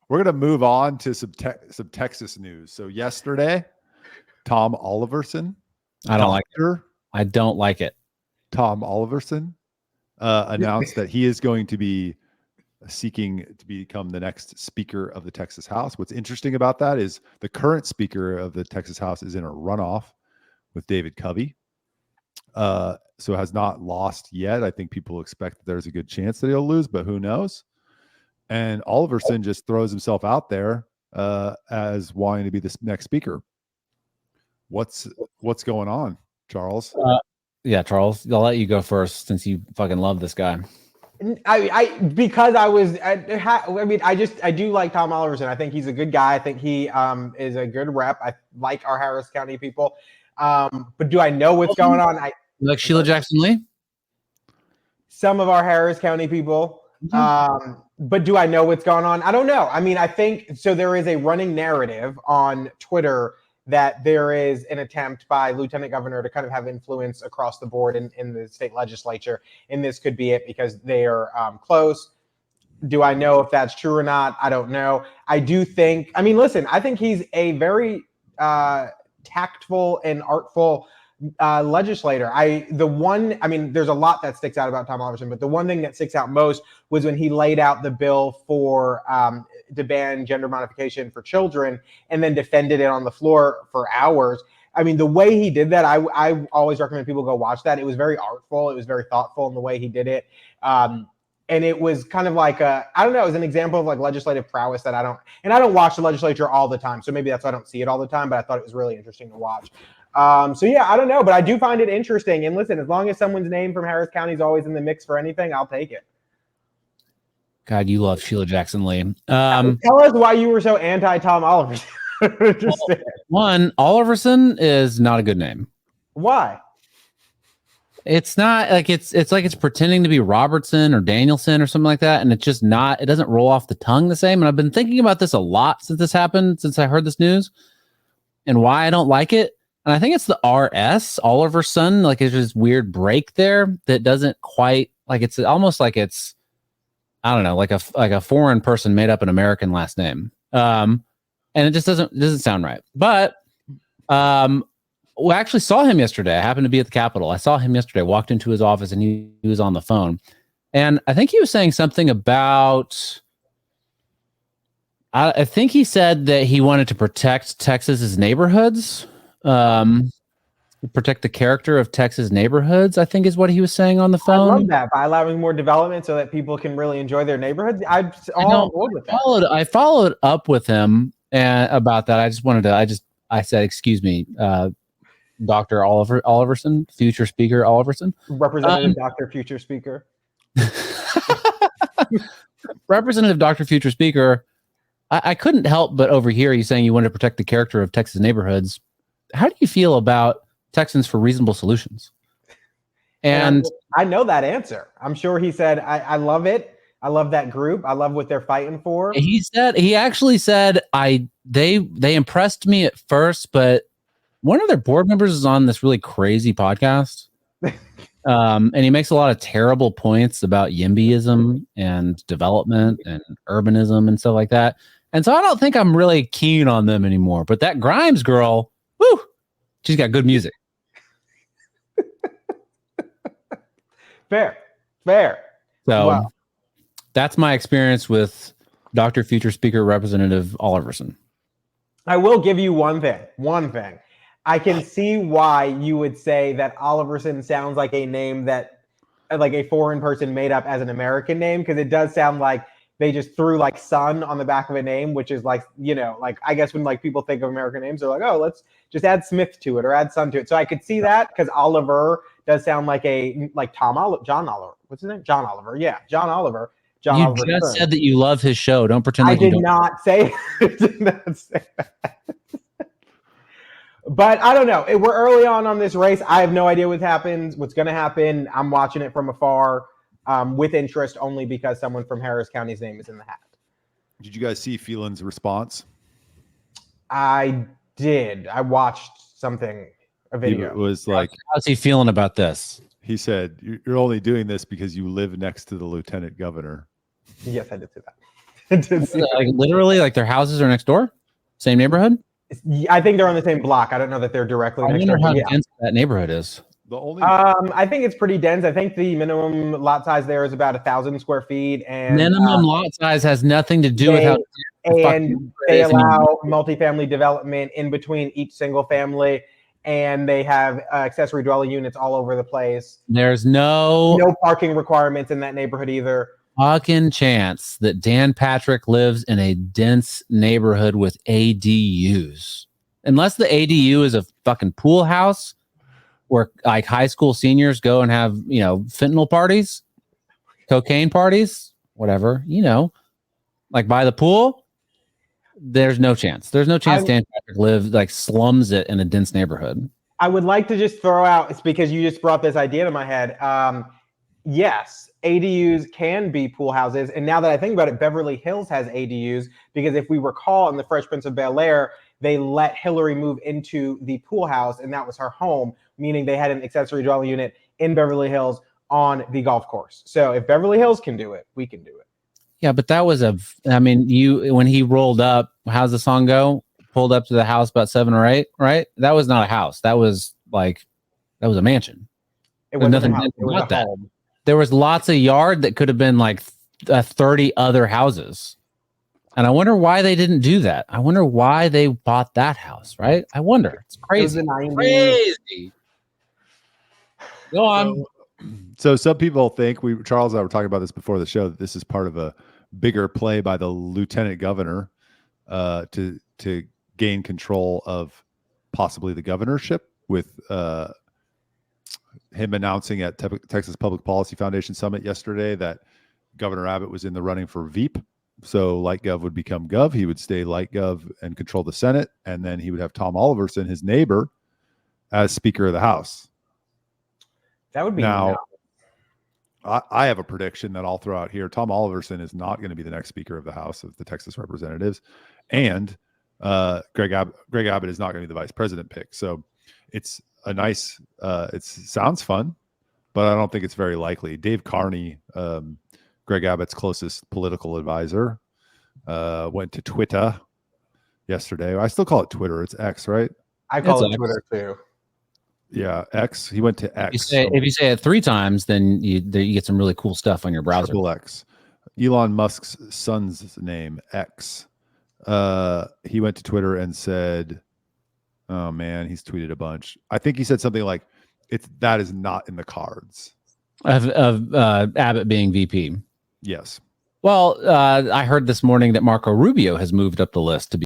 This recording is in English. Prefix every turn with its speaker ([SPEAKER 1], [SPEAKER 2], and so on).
[SPEAKER 1] We're going to move on to some Texas news. So yesterday, Tom Oliverson.
[SPEAKER 2] I don't like it.
[SPEAKER 1] Tom Oliverson announced that he is going to be seeking to become the next Speaker of the Texas House. What's interesting about that is the current Speaker of the Texas House is in a runoff with David Covey. So has not lost yet. I think people expect that there's a good chance that he'll lose, but who knows? And Oliverson just throws himself out there as wanting to be the next Speaker. What's going on, Charles?
[SPEAKER 2] Yeah, Charles, I'll let you go first since you fucking love this guy.
[SPEAKER 3] I do like Tom Oliverson. I think he's a good guy. I think he is a good rep. I like our Harris County people. But do I know what's going on?
[SPEAKER 2] You like Sheila Jackson Lee?
[SPEAKER 3] Some of our Harris County people. But do I know what's going on? I don't know. I mean, I think so. There is a running narrative on Twitter that there is an attempt by Lieutenant Governor to kind of have influence across the board in the state legislature. And this could be it because they are close. Do I know if that's true or not? I don't know. I do think, I mean, listen, I think he's a very tactful and artful legislator. There's a lot that sticks out about Tom Oliverson, but the one thing that sticks out most was when he laid out the bill for to ban gender modification for children and then defended it on the floor for hours. I mean, the way he did that, I always recommend people go watch that. It was very artful. It was very thoughtful in the way he did it. And it was kind of like it was an example of like legislative prowess that I don't watch the legislature all the time. So maybe that's why I don't see it all the time, but I thought it was really interesting to watch. So yeah, I don't know, but I do find it interesting. And listen, as long as someone's name from Harris County is always in the mix for anything, I'll take it.
[SPEAKER 2] God, you love Sheila Jackson Lee.
[SPEAKER 3] Tell us why you were so anti-Tom Oliverson.
[SPEAKER 2] One, Oliverson is not a good name.
[SPEAKER 3] Why?
[SPEAKER 2] It's not like it's pretending to be Robertson or Danielson or something like that, and it's just not. It doesn't roll off the tongue the same. And I've been thinking about this a lot since this happened, since I heard this news, and why I don't like it. And I think it's the RS Oliverson. Like it's this weird break there that doesn't quite like. It's almost like it's, I don't know, like a foreign person made up an American last name. And it just doesn't sound right. But we actually saw him yesterday. I happened to be at the Capitol. I saw him yesterday, walked into his office, and he was on the phone. And I think he was saying something about, I think he said that he wanted to protect Texas's neighborhoods, protect the character of Texas neighborhoods, I think is what he was saying on the phone.
[SPEAKER 3] I love that, by allowing more development so that people can really enjoy their neighborhoods. I'm all on board with that.
[SPEAKER 2] I followed up with him about that. I said, excuse me, Dr. Oliverson, future Speaker Oliverson.
[SPEAKER 3] Representative Dr. Future Speaker.
[SPEAKER 2] Representative Dr. Future Speaker, I couldn't help but overhear you saying you wanted to protect the character of Texas neighborhoods. How do you feel about Texans for Reasonable Solutions? And
[SPEAKER 3] I know that answer. I'm sure he said, I love it. I love that group. I love what they're fighting for.
[SPEAKER 2] He actually said, they impressed me at first, but one of their board members is on this really crazy podcast. And he makes a lot of terrible points about YIMBYism and development and urbanism and stuff like that. And so I don't think I'm really keen on them anymore. But that Grimes girl, whoo, she's got good music.
[SPEAKER 3] Fair.
[SPEAKER 2] So that's my experience with Dr. Future Speaker Representative Oliverson.
[SPEAKER 3] I will give you one thing. I can see why you would say that Oliverson sounds like a name that like a foreign person made up as an American name, because it does sound like they just threw like son on the back of a name, which is like, like I guess when like people think of American names, they're like, oh, let's just add Smith to it or add son to it. So I could see that, because Oliver does sound like John Oliver. What's his name? John Oliver. Yeah, John Oliver.
[SPEAKER 2] You Oliver just said that you love his show. Don't pretend like
[SPEAKER 3] I did not say that. But I don't know. We're early on this race. I have no idea what's going to happen. I'm watching it from afar with interest, only because someone from Harris County's name is in the hat.
[SPEAKER 1] Did you guys see Phelan's response?
[SPEAKER 3] I did. I watched a video.
[SPEAKER 1] It was like,
[SPEAKER 2] how's he feeling about this?
[SPEAKER 1] He said, you're only doing this because you live next to the lieutenant governor.
[SPEAKER 3] Yes, I did see that. to see.
[SPEAKER 2] Like literally, like their houses are next door, same neighborhood.
[SPEAKER 3] I think they're on the same block. I don't know that they're directly
[SPEAKER 2] I
[SPEAKER 3] next
[SPEAKER 2] wonder
[SPEAKER 3] door.
[SPEAKER 2] how
[SPEAKER 3] Yeah.
[SPEAKER 2] dense that neighborhood is.
[SPEAKER 1] The only
[SPEAKER 3] I think it's pretty dense. I think the minimum lot size there is about 1,000 square feet, and
[SPEAKER 2] Minimum lot size has nothing to do with how.
[SPEAKER 3] and they allow multifamily development in between each single family, and they have accessory dwelling units all over the place.
[SPEAKER 2] There's no
[SPEAKER 3] parking requirements in that neighborhood either.
[SPEAKER 2] fucking chance that Dan Patrick lives in a dense neighborhood with ADUs. Unless the ADU is a fucking pool house where like high school seniors go and have, fentanyl parties, cocaine parties, whatever, like by the pool. There's no chance. There's no chance Dan Patrick slums it in a dense neighborhood.
[SPEAKER 3] I would like to just throw out, it's because you just brought this idea to my head. Yes, ADUs can be pool houses. And now that I think about it, Beverly Hills has ADUs because if we recall in the Fresh Prince of Bel-Air, they let Hillary move into the pool house and that was her home, meaning they had an accessory dwelling unit in Beverly Hills on the golf course. So if Beverly Hills can do it, we can do it.
[SPEAKER 2] Yeah, but that was when he rolled up, how's the song go? Pulled up to the house about 7 or 8, right? That was not a house. That was a mansion.
[SPEAKER 3] It was
[SPEAKER 2] nothing about that. There was lots of yard that could have been like 30 other houses. And I wonder why they didn't do that. I wonder why they bought that house, right? I wonder. It's crazy. Crazy. Go on.
[SPEAKER 1] So some people think Charles and I were talking about this before the show, that this is part of a bigger play by the lieutenant governor to gain control of possibly the governorship, with him announcing at Texas Public Policy Foundation Summit yesterday that Governor Abbott was in the running for VEP. So Light Gov would become Gov. He would stay Light Gov and control the Senate. And then he would have Tom Oliverson, his neighbor, as Speaker of the House.
[SPEAKER 3] That would be
[SPEAKER 1] now. I have a prediction that I'll throw out here. Tom Oliverson is not going to be the next Speaker of the House of the Texas Representatives, and Greg Abbott is not going to be the Vice President pick. So it's a nice. It sounds fun, but I don't think it's very likely. Dave Carney, Greg Abbott's closest political advisor, went to Twitter yesterday. I still call it Twitter. It's X, right?
[SPEAKER 3] I call it Twitter too.
[SPEAKER 1] Yeah, X. He went to X.
[SPEAKER 2] If you say it 3 times, then you get some really cool stuff on your browser.
[SPEAKER 1] Triple X. Elon Musk's son's name, X. He went to Twitter and said, "Oh man, he's tweeted a bunch." I think he said something like, that is not in the cards."
[SPEAKER 2] Of Abbott being VP.
[SPEAKER 1] Yes.
[SPEAKER 2] Well, I heard this morning that Marco Rubio has moved up the list to be